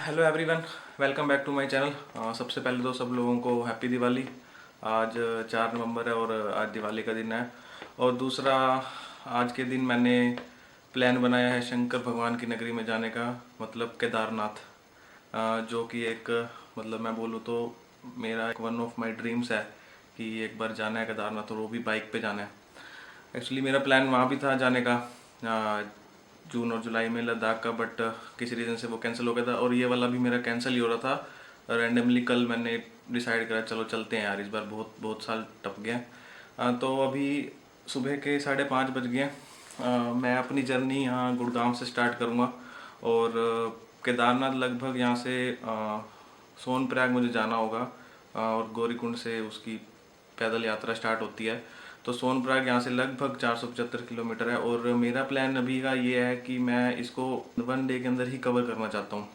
Hello everyone, welcome back to my channel. सबसे पहले तो सब लोगों को हैप्पी दिवाली। आज 4 नवंबर है और आज दिवाली का दिन है। और दूसरा, आज के दिन मैंने प्लान बनाया है शंकर भगवान की नगरी में जाने का, मतलब केदारनाथ। जो कि एक मतलब मैं बोलूँ तो मेरा एक वन ऑफ माय ड्रीम्स है कि एक बार जाना है केदारनाथ, और वो भी बाइक पे जाना है। एक्चुअली मेरा प्लान वहाँ भी था जाने का जून और जुलाई में, लद्दाख का, बट किसी रीज़न से वो कैंसिल हो गया था। और ये वाला भी मेरा कैंसिल ही हो रहा था रैंडमली। कल मैंने डिसाइड करा चलो चलते हैं यार, इस बार बहुत बहुत साल टप गए हैं। तो अभी सुबह के 5:30 बज गए हैं। मैं अपनी जर्नी यहाँ गुड़गांव से स्टार्ट करूँगा और केदारनाथ लगभग यहाँ से सोनप्रयाग मुझे जाना होगा और गौरीकुंड से उसकी पैदल यात्रा स्टार्ट होती है। तो सोनप्रयाग यहाँ से लगभग 475 किलोमीटर है। और मेरा प्लान अभी का ये है कि मैं इसको 1 डे के अंदर ही कवर करना चाहता हूँ।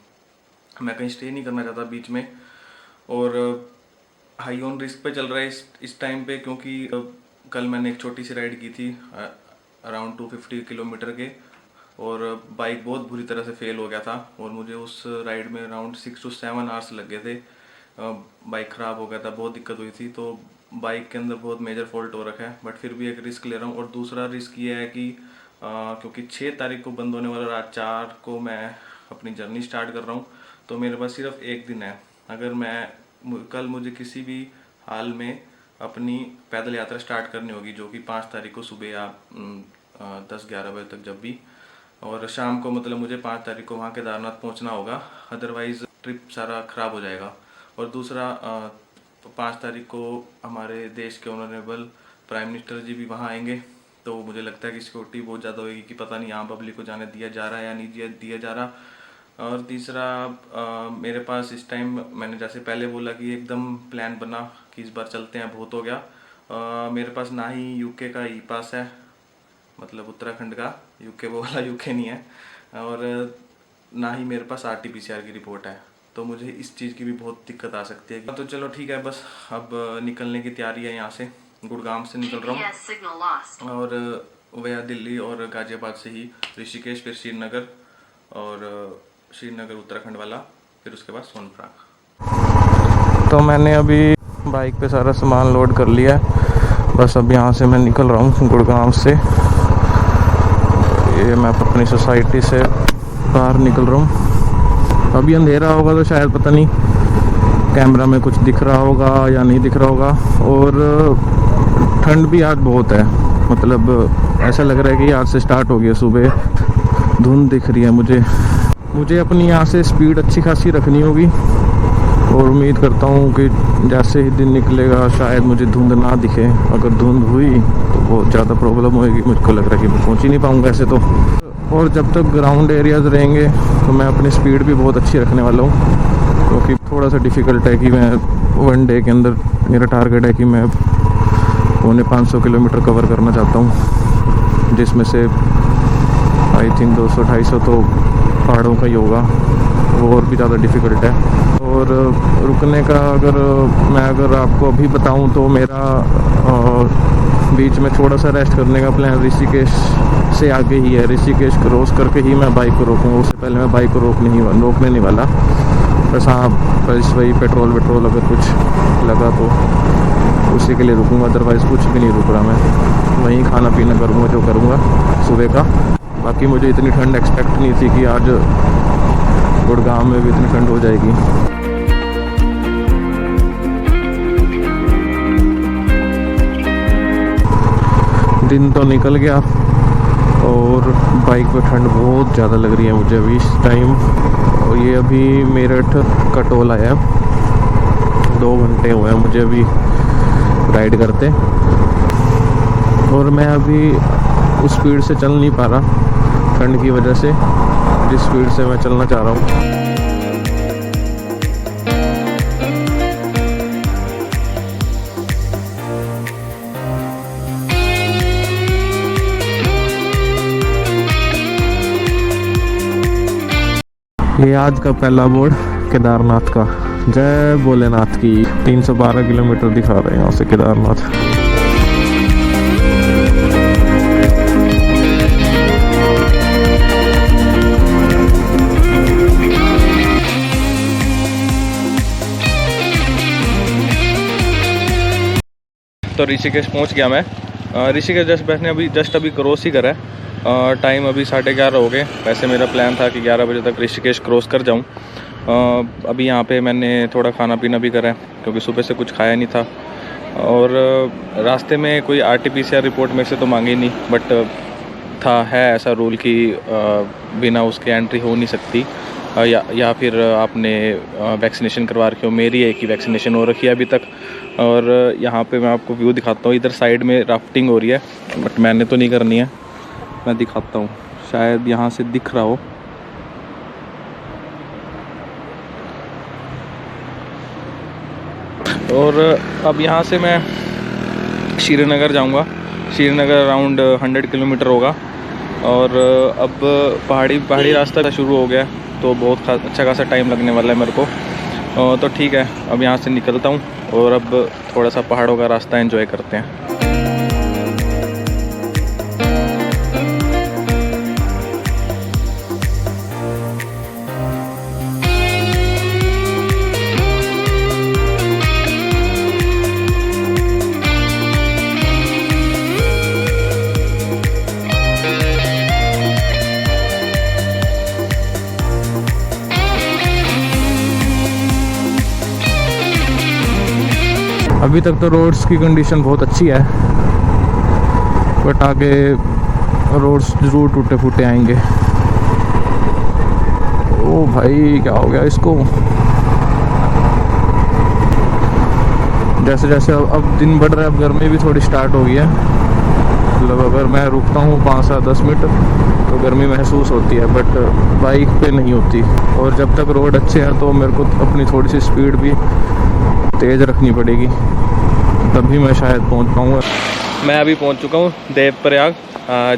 मैं कहीं स्टे नहीं करना चाहता बीच में। और हाई ऑन रिस्क पे चल रहा है इस टाइम पे, क्योंकि कल मैंने एक छोटी सी राइड की थी अराउंड 250 किलोमीटर के, और बाइक बहुत बुरी तरह से फेल हो गया था और मुझे उस राइड में अराउंड 6 to 7 आवर्स लग गए थे। बाइक ख़राब हो गया था, बहुत दिक्कत हुई थी। तो बाइक के अंदर बहुत मेजर फॉल्ट हो रखा है, बट फिर भी एक रिस्क ले रहा हूँ। और दूसरा रिस्क ये है कि क्योंकि 6 तारीख को बंद होने वाला, रात 4 को मैं अपनी जर्नी स्टार्ट कर रहा हूँ, तो मेरे पास सिर्फ एक दिन है। अगर मैं कल मुझे किसी भी हाल में अपनी पैदल यात्रा स्टार्ट करनी होगी, जो कि 5 तारीख को सुबह या 10-11 बजे तक जब भी, और शाम को मतलब मुझे 5 तारीख को वहाँ केदारनाथ पहुँचना होगा, अदरवाइज़ ट्रिप सारा ख़राब हो जाएगा। और दूसरा 5 तारीख को हमारे देश के ऑनरेबल प्राइम मिनिस्टर जी भी वहाँ आएंगे, तो मुझे लगता है कि सिक्योरिटी बहुत ज़्यादा होगी कि पता नहीं यहाँ पब्लिक को जाने दिया जा रहा है या नहीं दिया जा रहा। और तीसरा, मेरे पास इस टाइम मैंने जैसे पहले बोला कि एकदम प्लान बना कि इस बार चलते हैं, बहुत हो गया। मेरे पास ना ही यूके का ई पास है, मतलब उत्तराखंड का, यूके वो वाला यूके नहीं है, और ना ही मेरे पास RT-PCR की रिपोर्ट है। तो मुझे इस चीज़ की भी बहुत दिक्कत आ सकती है। तो चलो ठीक है, बस अब निकलने की तैयारी है। यहाँ से गुड़गांव से निकल रहा हूँ और वह दिल्ली और गाज़ियाबाद से ही ऋषिकेश, फिर श्रीनगर, और श्रीनगर उत्तराखंड वाला, फिर उसके बाद सोनप्रयाग। तो मैंने अभी बाइक पे सारा सामान लोड कर लिया है, बस अब यहाँ से मैं निकल रहा हूँ गुड़गांव से। ये मैं अपनी सोसाइटी से बाहर निकल रहा हूँ। अभी अंधेरा होगा तो शायद पता नहीं कैमरा में कुछ दिख रहा होगा या नहीं दिख रहा होगा। और ठंड भी आज बहुत है, मतलब ऐसा लग रहा है कि आज से स्टार्ट हो गया सुबह। धुंध दिख रही है मुझे अपनी यहाँ से स्पीड अच्छी खासी रखनी होगी, और उम्मीद करता हूँ कि जैसे ही दिन निकलेगा शायद मुझे धुंध ना दिखे। अगर धुंध हुई तो बहुत ज़्यादा प्रॉब्लम होएगी, मुझको लग रहा है कि मैं पहुँच ही नहीं पाऊँगा ऐसे तो। और जब तक ग्राउंड एरियाज़ रहेंगे तो मैं अपनी स्पीड भी बहुत अच्छी रखने वाला हूँ, क्योंकि थोड़ा सा डिफ़िकल्ट है कि मैं 1 डे के अंदर, मेरा टारगेट है कि मैं 450 किलोमीटर कवर करना चाहता हूँ, जिसमें से आई थिंक 200-250 तो पहाड़ों का ही होगा, वो और भी ज़्यादा डिफ़िकल्ट है। और रुकने का अगर आपको अभी बताऊँ तो मेरा बीच में थोड़ा सा रेस्ट करने का प्लान ऋषिकेश से आगे ही है। ऋषिकेश क्रॉस करके ही मैं बाइक को रोकूँगा, उससे पहले मैं बाइक को रोकने नहीं वाला। बस हाँ, बस वही पेट्रोल अगर कुछ लगा तो उसी के लिए रुकूँगा, अदरवाइज़ कुछ भी नहीं रुक रहा। मैं वहीं खाना पीना करूँगा जो करूँगा सुबह का। बाकी मुझे इतनी ठंड एक्सपेक्ट नहीं थी कि आज गुड़गांव में भी इतनी ठंड हो जाएगी। दिन तो निकल गया और बाइक पे ठंड बहुत ज़्यादा लग रही है मुझे अभी इस टाइम। और ये अभी मेरठ का टोल आया, 2 घंटे हुए हैं मुझे अभी राइड करते, और मैं अभी उस स्पीड से चल नहीं पा रहा ठंड की वजह से, जिस स्पीड से मैं चलना चाह रहा हूँ। ये आज का पहला बोर्ड केदारनाथ का, जय भोलेनाथ की। 312 किलोमीटर दिखा रहे हैं यहाँ से केदारनाथ। तो ऋषिकेश पहुंच गया मैं। ऋषिकेश जस्ट अभी क्रॉस ही करा है। टाइम अभी 11:30 हो गए। वैसे मेरा प्लान था कि 11 बजे तक ऋषिकेश क्रॉस कर जाऊं। अभी यहाँ पे मैंने थोड़ा खाना पीना भी करा है क्योंकि सुबह से कुछ खाया नहीं था। और रास्ते में कोई RT-PCR रिपोर्ट मेरे से तो मांगी नहीं, बट है ऐसा रूल कि बिना उसके एंट्री हो नहीं सकती। या फिर आपने वैक्सीनेशन करवा रखी हो। मेरी एक ही वैक्सीनेशन हो रखी है अभी तक। और यहाँ पे मैं आपको व्यू दिखाता हूँ। इधर साइड में राफ्टिंग हो रही है, बट मैंने तो नहीं करनी है। मैं दिखाता हूँ, शायद यहाँ से दिख रहा हो। और अब यहाँ से मैं श्रीनगर जाऊँगा। श्रीनगर अराउंड 100 किलोमीटर होगा। और अब पहाड़ी रास्ता शुरू हो गया, तो बहुत अच्छा खासा टाइम लगने वाला है मेरे को। तो ठीक है, अब यहाँ से निकलता हूँ और अब थोड़ा सा पहाड़ों का रास्ता एंजॉय करते हैं। अभी तक तो रोड्स की कंडीशन बहुत अच्छी है, बट आगे रोड्स जरूर टूटे फूटे आएंगे। ओ भाई, क्या हो गया इसको? जैसे जैसे अब दिन बढ़ रहा है, अब गर्मी भी थोड़ी स्टार्ट हो गई है। मतलब अगर मैं रुकता हूँ 5-10 मिनट तो गर्मी महसूस होती है, बट बाइक पे नहीं होती। और जब तक रोड अच्छे हैं तो मेरे को अपनी थोड़ी सी स्पीड भी तेज़ रखनी पड़ेगी, तभी मैं शायद पहुंच पाऊंगा। मैं अभी पहुंच चुका हूं देवप्रयाग,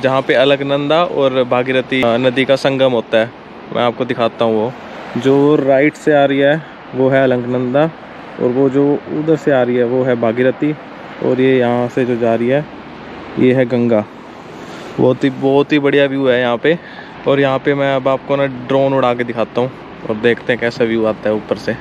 जहां पे अलकनंदा और भागीरथी नदी का संगम होता है। मैं आपको दिखाता हूं। वो जो राइट से आ रही है वो है अलकनंदा, और वो जो उधर से आ रही है वो है भागीरथी, और ये यहाँ से जो जा रही है ये है गंगा। बहुत ही बढ़िया व्यू है यहाँ पे। और यहाँ पे मैं अब आपको ना ड्रोन उड़ा के दिखाता हूँ और देखते हैं कैसा व्यू आता है ऊपर से।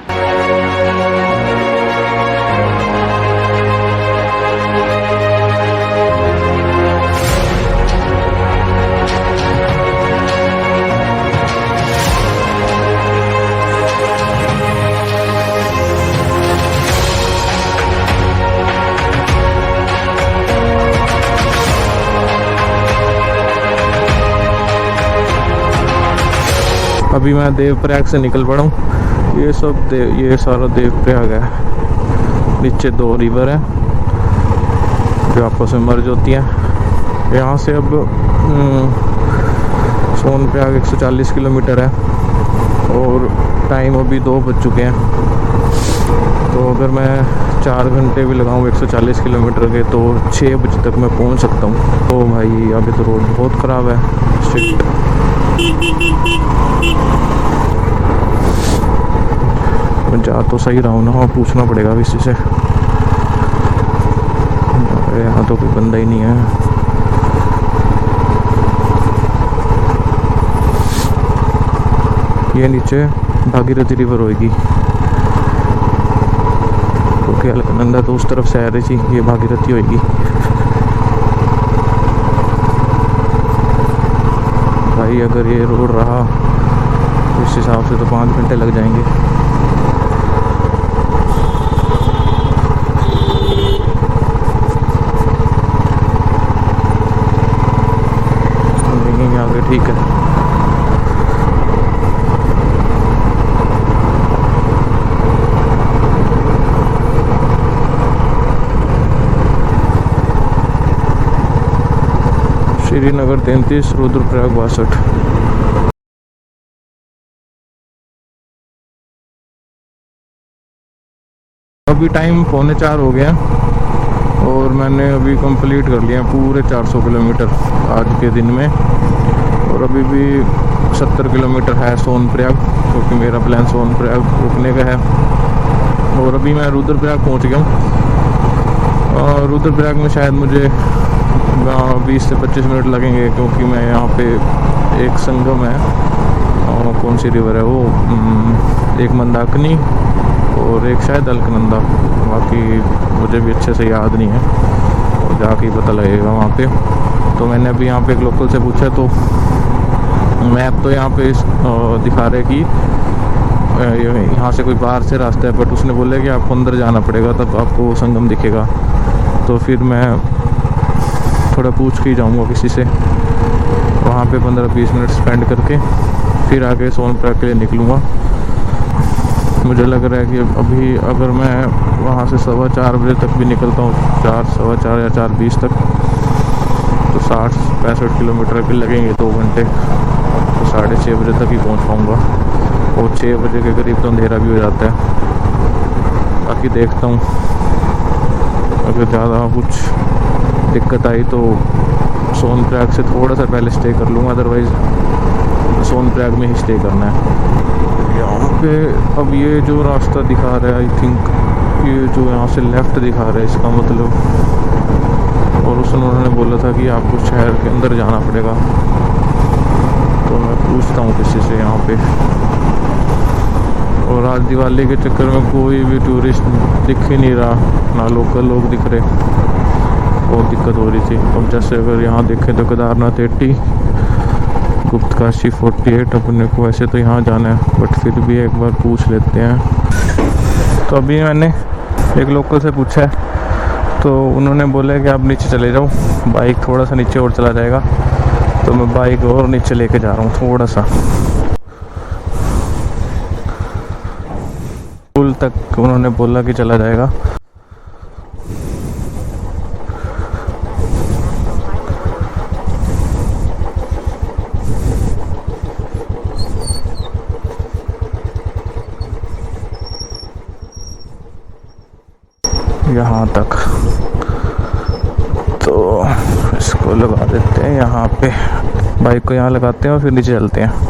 अभी मैं देवप्रयाग से निकल पड़ा हूँ। ये सारा देवप्रयाग है। नीचे 2 रिवर है जो आपस में मर्ज होती हैं। यहाँ से अब सोनप्रयाग 140 किलोमीटर है, और टाइम अभी 2 बज चुके हैं। तो अगर मैं 4 घंटे भी लगाऊँ 140 किलोमीटर के, तो 6 बजे तक मैं पहुँच सकता हूँ। तो भाई अभी तो रोड बहुत ख़राब है, स्ट्रिक्ट। मैं जा तो सही रहा हूँ ना, पूछना पड़ेगा किसी से। यहाँ तो कोई बंदा ही नहीं है। ये नीचे भागीरथी रिवर होगी, क्योंकि अलकनंदा तो उस तरफ से आ रही थी, ये भागीरथी होगी। भाई अगर ये रोड रहा इस हिसाब से तो 5 घंटे लग जाएंगे। देखेंगे आगे, ठीक है। श्रीनगर 33, रुद्रप्रयाग 62। अभी टाइम 3:45 हो गया, और मैंने अभी कंप्लीट कर लिया पूरे 400 किलोमीटर आज के दिन में। और अभी भी 70 किलोमीटर है सोनप्रयाग, क्योंकि मेरा प्लान सोनप्रयाग रुकने का है। और अभी मैं रुद्रप्रयाग पहुंच गया हूँ। और रुद्रप्रयाग में शायद मुझे 20 से 25 मिनट लगेंगे, क्योंकि मैं यहाँ पे एक संगम है, कौन सी रिवर है वो, एक मंदाकिनी और एक शायद अलकनंदा, बाकी मुझे भी अच्छे से याद नहीं है। जाके ही पता लगेगा वहाँ पे। तो मैंने अभी यहाँ पे एक लोकल से पूछा तो मैप तो यहाँ पे दिखा रहे कि यहाँ से कोई बाहर से रास्ता है, बट उसने बोला कि आपको अंदर जाना पड़ेगा तब आपको संगम दिखेगा। तो फिर मैं थोड़ा पूछ के ही जाऊँगा किसी से, वहाँ पे 15-20 मिनट स्पेंड करके फिर आगे सोनप्रयाग के लिए निकलूँगा। मुझे लग रहा है कि अभी अगर मैं वहाँ से 4:15 बजे तक भी निकलता हूँ, 4, 4:15 या 4:20 तक, तो 60-65 किलोमीटर भी लगेंगे 2 घंटे, तो 6:30 बजे तक ही पहुँच पाऊँगा। और 6 बजे के करीब तो अंधेरा भी हो जाता है। बाकी देखता हूँ, अगर ज़्यादा कुछ दिक्कत आई तो सोनप्रयाग से थोड़ा सा पहले स्टे कर लूँगा, अदरवाइज़ सोनप्रयाग में ही स्टे करना है। यहाँ पे अब ये जो रास्ता दिखा रहा है, आई थिंक ये जो यहाँ से लेफ़्ट दिखा रहा है, इसका मतलब, और उन्होंने बोला था कि आपको शहर के अंदर जाना पड़ेगा। तो मैं पूछता हूँ किसी से यहाँ पे। और आज दिवाली के चक्कर में कोई भी टूरिस्ट दिख ही नहीं रहा, ना लोकल लोग दिख रहे, बहुत दिक्कत हो रही थी। अब जैसे अगर यहाँ देखें तो केदारनाथ 80, गुप्तकाशी 48, अपने को वैसे तो यहाँ जाना है, बट फिर भी एक बार पूछ लेते हैं। तो अभी मैंने एक लोकल से पूछा है, तो उन्होंने बोला कि आप नीचे चले जाओ, बाइक थोड़ा सा नीचे और चला जाएगा। तो मैं बाइक और नीचे लेके जा रहा हूँ थोड़ा सा, पुल तक उन्होंने बोला कि चला जाएगा। यहाँ तक, तो इसको लगा देते हैं यहाँ पे, बाइक को यहाँ लगाते हैं और फिर नीचे चलते हैं।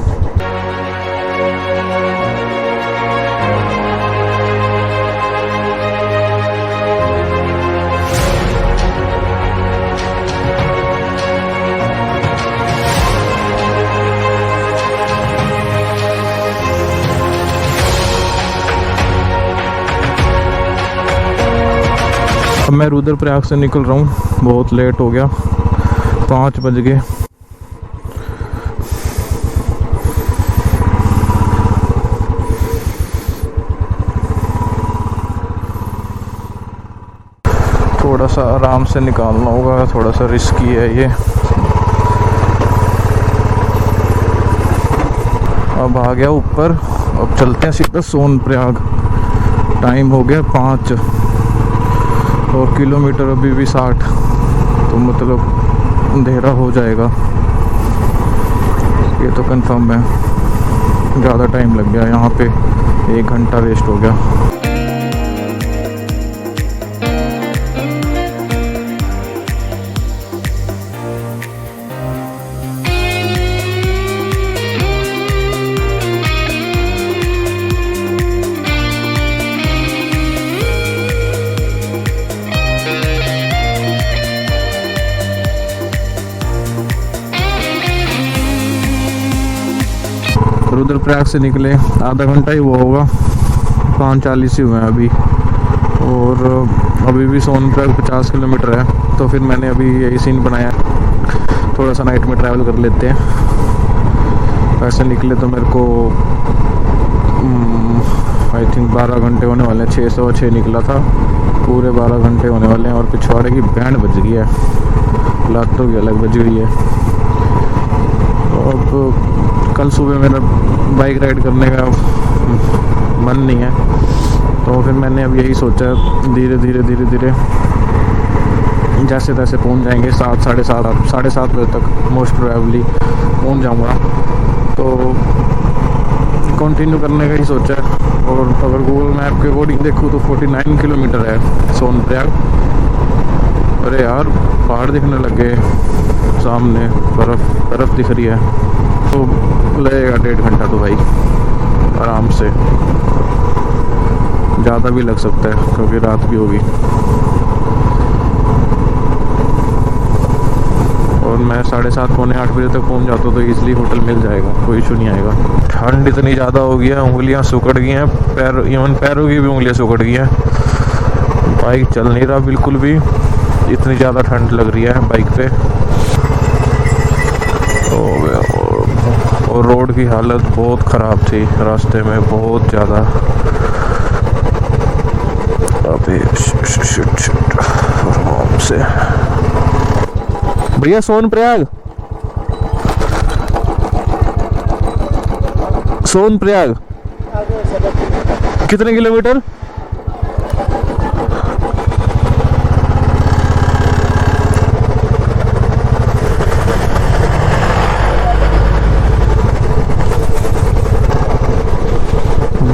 मैं रुद्रप्रयाग से निकल रहा हूँ, बहुत लेट हो गया, 5 बज गए। थोड़ा सा आराम से निकालना होगा, थोड़ा सा रिस्की है ये। अब आ गया ऊपर, अब चलते हैं सीधा सोनप्रयाग। टाइम हो गया 5 और किलोमीटर अभी भी 60, तो मतलब अंधेरा हो जाएगा, ये तो कंफर्म है। ज़्यादा टाइम लग गया यहाँ पे, 1 घंटा वेस्ट हो गया। रुद्रप्रयाग से निकले आधा घंटा ही वो होगा, 5:40 ही हुए हैं अभी, और अभी भी सोनप्रयाग 50 किलोमीटर है। तो फिर मैंने अभी यही सीन बनाया, थोड़ा सा नाइट में ट्रैवल कर लेते हैं। वैसे निकले तो मेरे को आई थिंक 12 घंटे होने वाले हैं, 6:06 निकला था, पूरे 12 घंटे होने वाले हैं। और पिछवाड़े की बैंड बज गई है, लातों की अलग बज गई है। अब कल सुबह मेरा बाइक राइड करने का मन नहीं है, तो फिर मैंने अब यही सोचा, धीरे धीरे जैसे तैसे पहुंच जाएंगे। 7-7:30 बजे तक मोस्ट प्रोबेबली पहुंच जाऊंगा, तो कंटिन्यू करने का ही सोचा है। और अगर गूगल मैप के अकॉर्डिंग देखूँ तो 49 किलोमीटर है सोनप्रयाग। अरे यार, पहाड़ दिखने लगे सामने, बर्फ़ दिख रही है, तो लगेगा 1.5 घंटा तो भाई आराम से, ज़्यादा भी लग सकता है क्योंकि रात भी होगी। और मैं 7:30 पौने 8 बजे तक पहुंच जाता हूँ तो ईज़िली होटल मिल जाएगा, कोई इशू नहीं आएगा। ठंड इतनी ज़्यादा हो गई है, उंगलियां सुकड़ गई हैं, इवन पैरों की भी उंगलियां सुकड़ गई हैं, बाइक चल नहीं रहा बिल्कुल भी। इतनी ज़्यादा ठंड लग रही है बाइक पे। और रोड की हालत बहुत ख़राब थी, रास्ते में बहुत ज़्यादा। अभी आराम से भैया सोनप्रयाग कितने किलोमीटर?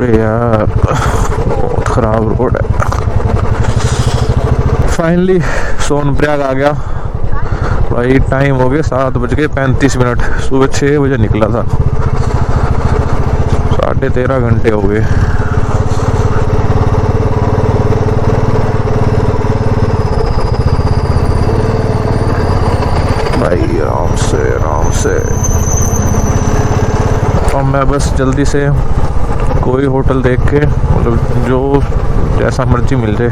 यार बहुत ख़राब रोड है। फाइनली सोनप्रयाग आ गया भाई। टाइम हो गया 7:35। सुबह 6 बजे निकला था, 13.5 घंटे हो गए। भाई आराम से। और मैं बस जल्दी से कोई होटल देख के, मतलब जो जैसा मर्जी मिल जाए,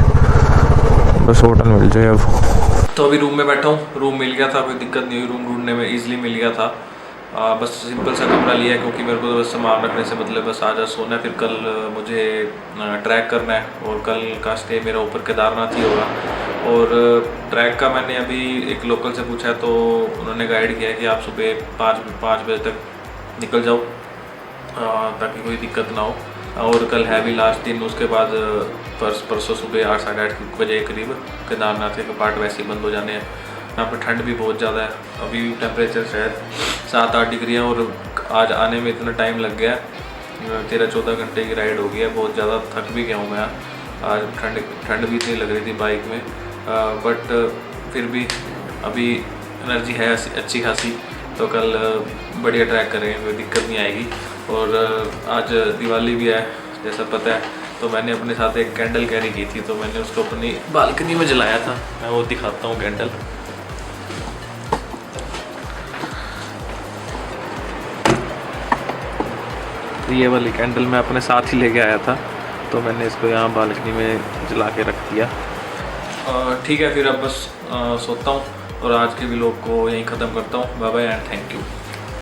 बस होटल मिल जाए अब। तो अभी रूम में बैठा हूँ, रूम मिल गया था, कोई दिक्कत नहीं हुई, रूम ढूंढने में इजीली मिल गया था। बस सिंपल सा कमरा लिया क्योंकि मेरे को तो बस सामान रखने से मतलब बस आज सोना है। फिर कल मुझे ट्रैक करना है और कल का स्टे मेरा ऊपर केदारनाथ ही होगा। और ट्रैक का मैंने अभी एक लोकल से पूछा है तो उन्होंने गाइड किया है कि आप सुबह 5 बजे तक निकल जाओ ताकि कोई दिक्कत ना हो। और कल है भी लास्ट दिन, उसके बाद परसों सुबह 8 साढ़े 8 बजे करीब केदारनाथ के कपाट वैसे ही बंद हो जाने हैं। यहाँ पर ठंड भी बहुत ज़्यादा है, अभी टेम्परेचर शायद 7-8 डिग्री है। और आज आने में इतना टाइम लग गया, 13-14 घंटे की राइड हो गई है, बहुत ज़्यादा थक भी गया हूँ मैं। आज ठंड भी इतनी लग रही थी बाइक में, बट फिर भी अभी एनर्जी है अच्छी खासी, तो कल बढ़िया ट्रैक करेंगे, कोई दिक्कत नहीं आएगी। और आज दिवाली भी है जैसा पता है, तो मैंने अपने साथ एक कैंडल कैरी की थी, तो मैंने उसको अपनी बालकनी में जलाया था। मैं वो दिखाता हूँ कैंडल। ये वाली कैंडल मैं अपने साथ ही लेके आया था, तो मैंने इसको यहाँ बालकनी में जला के रख दिया। ठीक है, फिर अब बस सोता हूँ और आज के व्लॉग को यहीं ख़त्म करता हूँ। Bye bye and thank you.